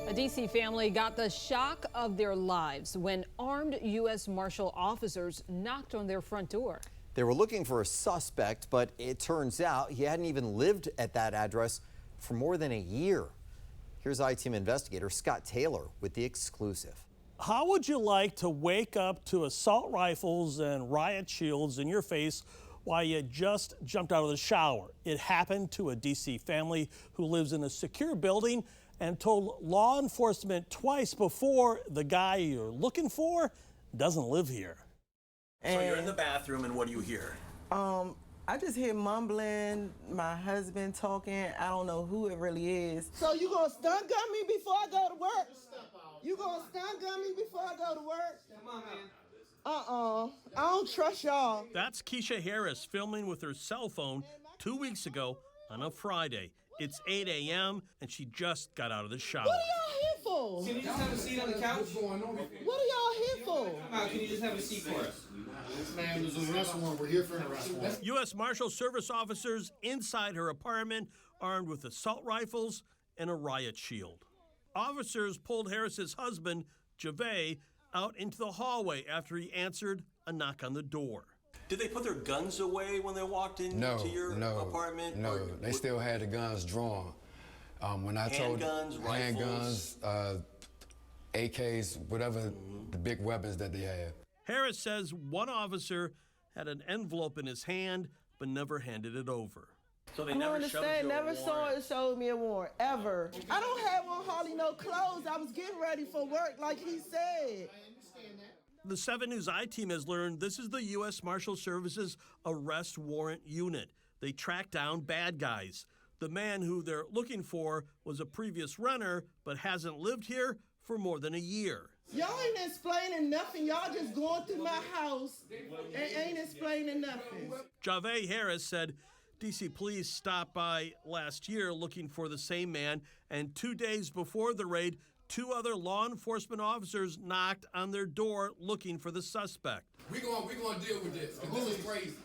A D.C. family got the shock of their lives when armed U.S. Marshal officers knocked on their front door. They were looking for a suspect, but it turns out he hadn't even lived at that address for more than a year. Here's I-Team investigator Scott Taylor with the exclusive. How would you like to wake up to assault rifles and riot shields in your face while you just jumped out of the shower? It happened to a D.C. family who lives in a secure building and told law enforcement twice before the guy you're looking for doesn't live here. So you're in the bathroom, and what do you hear? I just hear mumbling, my husband talking. I don't know who it really is. So you gonna stun gun me before I go to work? You gonna stun gun me before I go to work? Come on, man. I don't trust y'all. That's Khisha Harris filming with her cell phone 2 weeks ago on a Friday. It's 8 a.m. and she just got out of the shower. What are y'all here for? Can you just have a seat on the couch? What are y'all here for? Come out, can you just have a seat for us? This man is an arrest warrant. We're here for an arrest warrant. U.S. Marshal Service officers inside her apartment armed with assault rifles and a riot shield. Officers pulled Harris's husband, Javay, out into the hallway after he answered a knock on the door. Did they put their guns away when they walked into your apartment? No, they still had the guns drawn. When I told handguns, AKs, whatever the big weapons that they had. Harris says one officer had an envelope in his hand but never handed it over. So they I don't never understand. Never showed me a warrant, ever. I don't have on hardly no clothes. I was getting ready for work like he said. The 7 News I-Team has learned this is the U.S. Marshal Service's arrest warrant unit. They track down bad guys. The man who they're looking for was a previous renter but hasn't lived here for more than a year. Y'all ain't explaining nothing. Y'all just going through my house and ain't explaining nothing. Javay Harris said D.C. police stopped by last year looking for the same man, and 2 days before the raid, 2 other law enforcement officers knocked on their door looking for the suspect. We're gonna deal with this. This is crazy.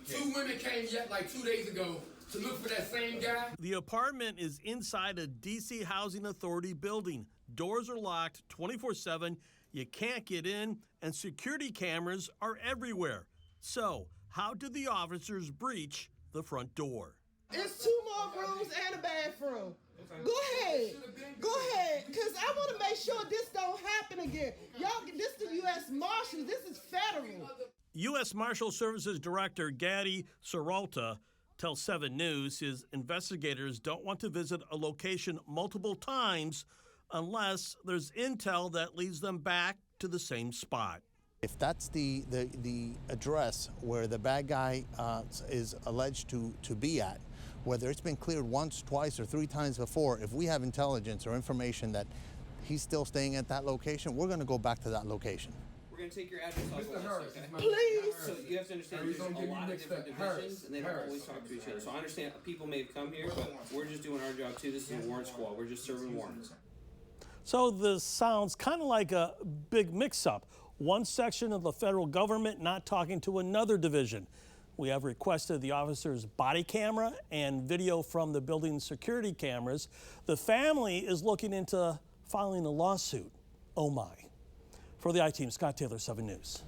2 women came yet like 2 days ago to look for that same guy. The apartment is inside a D.C. Housing Authority building. Doors are locked 24/7. You can't get in, and security cameras are everywhere. So, how did the officers breach the front door? It's 2 more rooms and a bathroom. Go ahead, because I want to make sure this don't happen again. Y'all, this the U.S. Marshals. This is federal. U.S. Marshal Services Director Gaddy Saralta tells 7 News his investigators don't want to visit a location multiple times unless there's intel that leads them back to the same spot. If that's the address where the bad guy is alleged to be at, whether it's been cleared once, twice, or 3 times before, if we have intelligence or information that he's still staying at that location, we're going to go back to that location. We're going to take your address off the list, okay? Please. So you have to understand there's a lot of different divisions, and they don't always talk to each other. So I understand people may have come here, but we're just doing our job too. This is a warrant squad. We're just serving warrants. So this sounds kind of like a big mix-up. One section of the federal government not talking to another division. We have requested the officer's body camera and video from the building's security cameras. The family is looking into filing a lawsuit. Oh my. For the I-Team, Scott Taylor, 7 News.